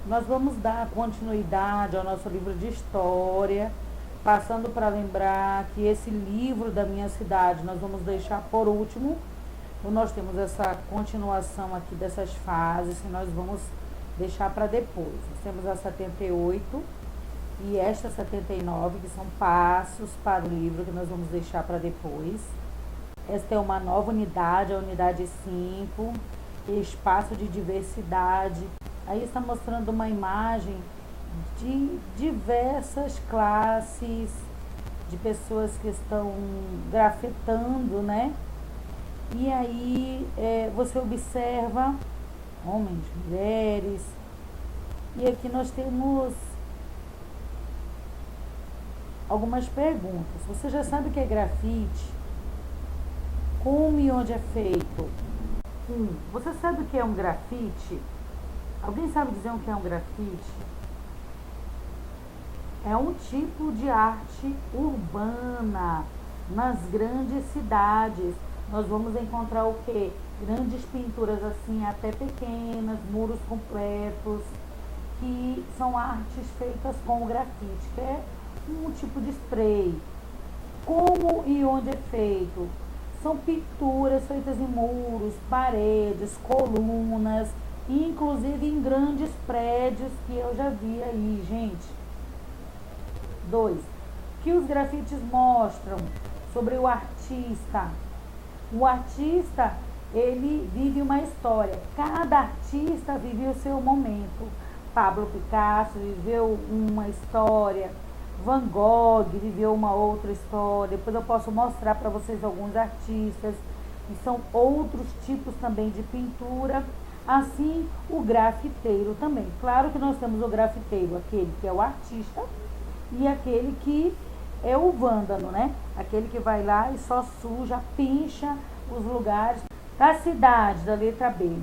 Nós vamos dar continuidade ao nosso livro de história, passando para lembrar que esse livro da minha cidade nós vamos deixar por último. Nós temos essa continuação aqui dessas fases que nós vamos deixar para depois. Nós temos a 78 e esta 79, que são passos para o livro que nós vamos deixar para depois. Esta é uma nova unidade, a unidade 5, espaço de diversidade. Aí está mostrando uma imagem de diversas classes, de pessoas que estão grafitando, né? E aí você observa homens, mulheres. E aqui nós temos algumas perguntas. Você já sabe o que é grafite? Como e onde é feito? Você sabe o que é um grafite? Alguém sabe dizer o que é um grafite? É um tipo de arte urbana nas grandes cidades. Nós vamos encontrar o quê? Grandes pinturas assim, até pequenas, muros completos, que são artes feitas com o grafite, que é um tipo de spray. Como e onde é feito? São pinturas feitas em muros, paredes, colunas, inclusive em grandes prédios que eu já vi aí, gente. 2. Que os grafites mostram sobre o artista. O artista, ele vive uma história. Cada artista vive o seu momento. Pablo Picasso viveu uma história. Van Gogh viveu uma outra história. Depois eu posso mostrar para vocês alguns artistas. E são outros tipos também de pintura. Assim, o grafiteiro também. Claro que nós temos o grafiteiro, aquele que é o artista, e aquele que é o vândalo, né? Aquele que vai lá e só suja, pincha os lugares da cidade, da letra B.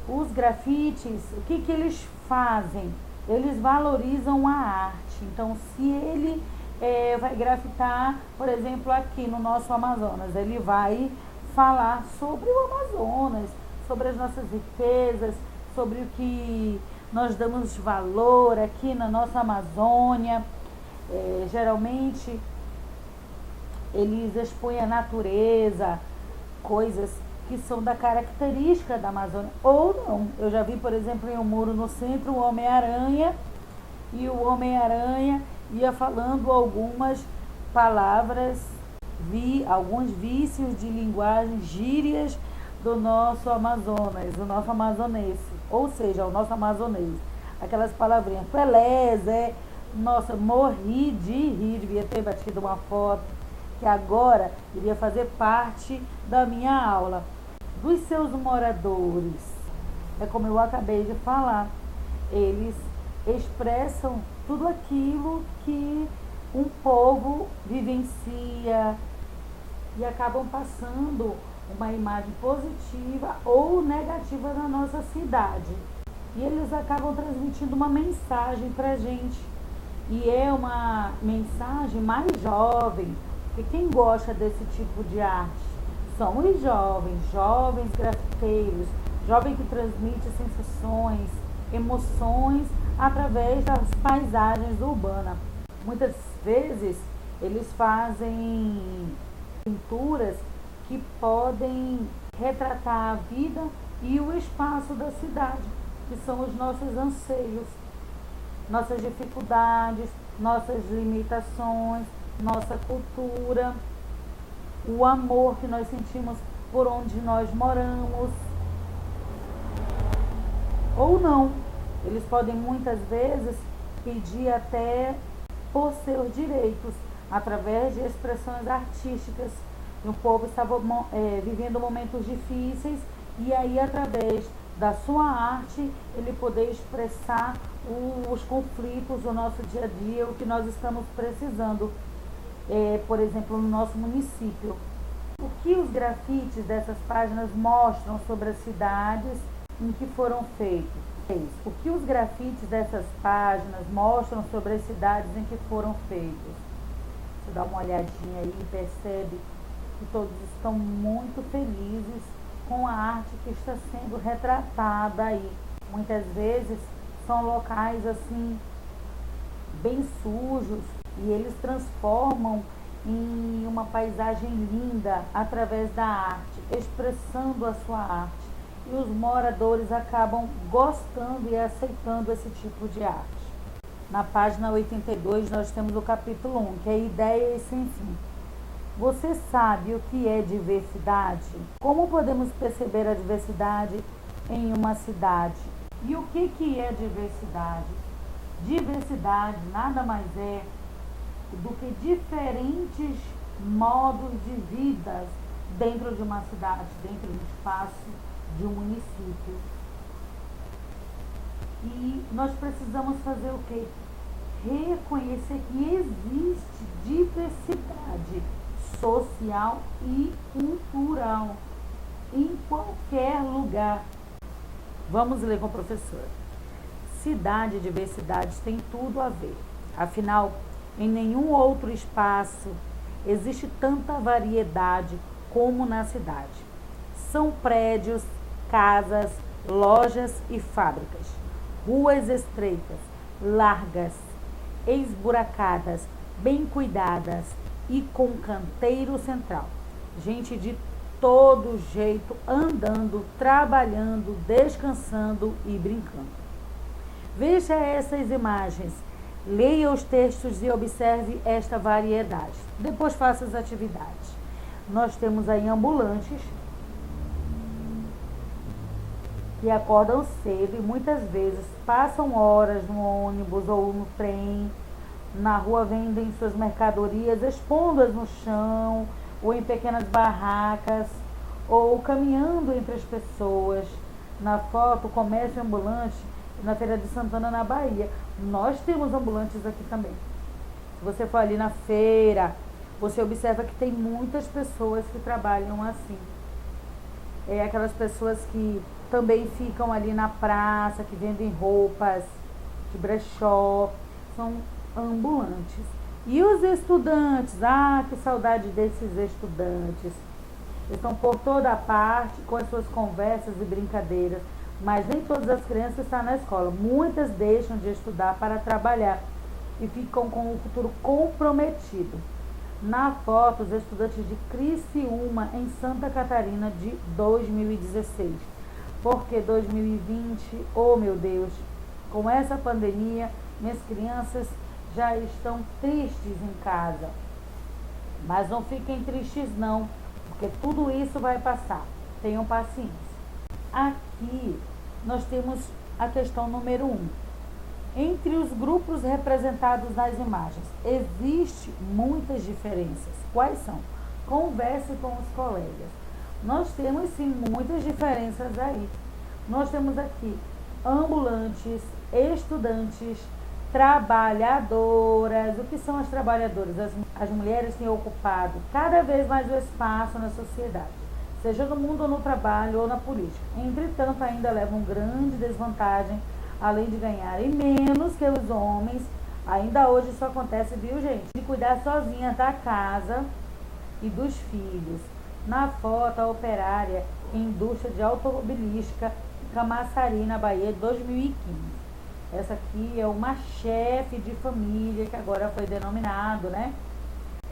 Os grafites, o que eles fazem? Eles valorizam a arte. Então, se ele vai grafitar, por exemplo, aqui no nosso Amazonas, ele vai falar sobre o Amazonas, sobre as nossas riquezas, sobre o que nós damos valor aqui na nossa Amazônia. Geralmente eles expõem a natureza, coisas que são da característica da Amazônia, ou não. Eu já vi, por exemplo, em um muro no centro, o Homem-Aranha, e o Homem-Aranha ia falando algumas palavras, alguns vícios de linguagem, gírias do nosso Amazonas, do nosso amazonense, ou seja, o nosso amazonês. Aquelas palavrinhas, Pelés, nossa, morri de rir, devia ter batido uma foto, que agora iria fazer parte da minha aula. Dos seus moradores, é como eu acabei de falar, eles expressam tudo aquilo que um povo vivencia e acabam passando uma imagem positiva ou negativa da nossa cidade. E eles acabam transmitindo uma mensagem para a gente. E é uma mensagem mais jovem, porque quem gosta desse tipo de arte são os jovens grafiteiros, jovens que transmitem sensações, emoções através das paisagens urbanas. Muitas vezes eles fazem pinturas que podem retratar a vida e o espaço da cidade, que são os nossos anseios, nossas dificuldades, nossas limitações, nossa cultura, o amor que nós sentimos por onde nós moramos. Ou não. Eles podem muitas vezes pedir até por seus direitos, através de expressões artísticas. O povo estava vivendo momentos difíceis e aí, através da sua arte, ele poder expressar os conflitos do nosso dia a dia, o que nós estamos precisando, por exemplo, no nosso município. O que os grafites dessas páginas mostram sobre as cidades em que foram feitos? O que os grafites dessas páginas mostram sobre as cidades em que foram feitos? Você dá uma olhadinha aí e percebe que todos estão muito felizes com a arte que está sendo retratada aí. Muitas vezes são locais assim bem sujos e eles transformam em uma paisagem linda através da arte, expressando a sua arte. E os moradores acabam gostando e aceitando esse tipo de arte. Na página 82 nós temos o capítulo 1, que é Ideias sem fim. Você sabe o que é diversidade? Como podemos perceber a diversidade em uma cidade? E o que é diversidade? Diversidade nada mais é do que diferentes modos de vida dentro de uma cidade, dentro do espaço de um município. E nós precisamos fazer o quê? Reconhecer que existe diversidade social e cultural em qualquer lugar. Vamos ler com o professor. Cidade e diversidade têm tudo a ver. Afinal, em nenhum outro espaço existe tanta variedade como na cidade. São prédios, casas, lojas e fábricas, ruas estreitas, largas, esburacadas, bem cuidadas e com canteiro central. Gente de todo jeito andando, trabalhando, descansando e brincando. Veja essas imagens, leia os textos e observe esta variedade. Depois faça as atividades. Nós temos aí ambulantes que acordam cedo e muitas vezes passam horas no ônibus ou no trem. Na rua vendem suas mercadorias, expondo-as no chão, ou em pequenas barracas, ou caminhando entre as pessoas. Na foto, comércio ambulante na Feira de Santana, na Bahia. Nós temos ambulantes aqui também. Se você for ali na feira, você observa que tem muitas pessoas que trabalham assim. É aquelas pessoas que também ficam ali na praça, que vendem roupas de brechó, são ambulantes. E os estudantes? Ah, que saudade desses estudantes. Estão por toda a parte com as suas conversas e brincadeiras, mas nem todas as crianças estão na escola. Muitas deixam de estudar para trabalhar e ficam com o futuro comprometido. Na foto, os estudantes de Criciúma, em Santa Catarina, de 2016. Porque 2020, oh meu Deus, com essa pandemia, minhas crianças já estão tristes em casa. Mas não fiquem tristes não, porque tudo isso vai passar. Tenham paciência. Aqui nós temos a questão número 1. Entre os grupos representados nas imagens, existem muitas diferenças. Quais são? Converse com os colegas. Nós temos sim muitas diferenças aí. Nós temos aqui ambulantes, estudantes, trabalhadoras. O que são as trabalhadoras? As mulheres têm ocupado cada vez mais o espaço na sociedade, seja no mundo ou no trabalho ou na política. Entretanto, ainda levam grande desvantagem, além de ganharem menos que os homens. Ainda hoje isso acontece, viu, gente? De cuidar sozinha da casa e dos filhos. Na foto, a operária em indústria de automobilística, Camaçari, na Bahia, de 2015. Essa aqui é uma chefe de família, que agora foi denominado, né?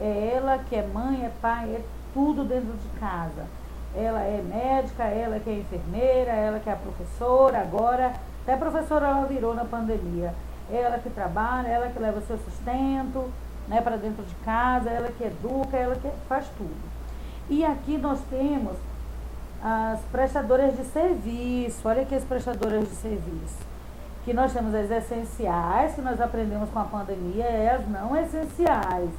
É ela que é mãe, é pai, é tudo dentro de casa. Ela é médica, ela que é enfermeira, ela que é professora, agora até professora ela virou na pandemia. Ela que trabalha, ela que leva o seu sustento, né, para dentro de casa, ela que educa, ela que faz tudo. E aqui nós temos as prestadoras de serviço. Olha aqui as prestadoras de serviço. Que nós temos as essenciais, que nós aprendemos com a pandemia, e as não essenciais.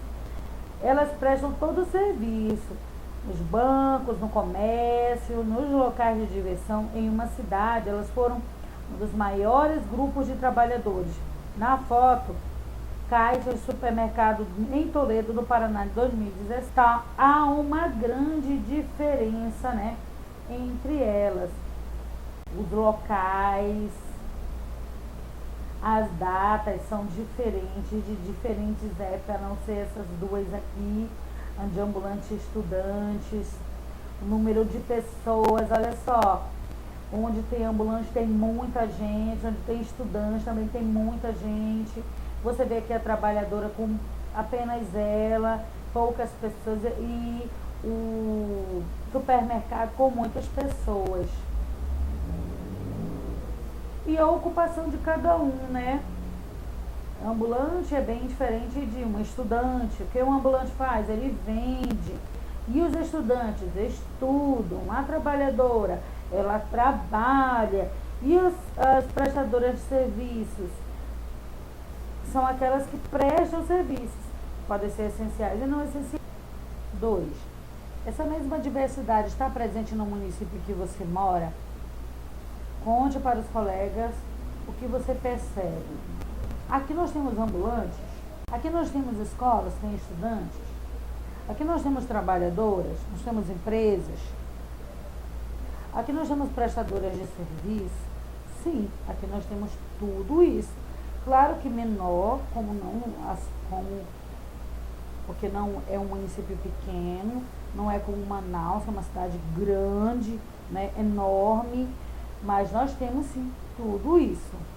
Elas prestam todo o serviço, nos bancos, no comércio, nos locais de diversão. Em uma cidade, elas foram um dos maiores grupos de trabalhadores. Na foto, caixa de supermercado em Toledo, no Paraná, de 2017. Há uma grande diferença, né, entre elas. Os locais, as datas são diferentes, de diferentes épocas, a não ser essas duas aqui, de ambulantes e estudantes. O número de pessoas, olha só, onde tem ambulante tem muita gente, onde tem estudante também tem muita gente. Você vê que a trabalhadora com apenas ela, poucas pessoas, e o supermercado com muitas pessoas. E a ocupação de cada um, né? Ambulante é bem diferente de um estudante. O que um ambulante faz? Ele vende. E os estudantes estudam. A trabalhadora, ela trabalha. E as prestadoras de serviços são aquelas que prestam serviços. Podem ser essenciais e não essenciais. 2. Essa mesma diversidade está presente no município que você mora? Conte para os colegas o que você percebe. Aqui nós temos ambulantes, aqui nós temos escolas, tem estudantes, aqui nós temos trabalhadoras, nós temos empresas, aqui nós temos prestadoras de serviço. Sim, aqui nós temos tudo isso. Claro que menor, porque não é um município pequeno, não é como Manaus, que é uma cidade grande, né, enorme, mas nós temos sim tudo isso.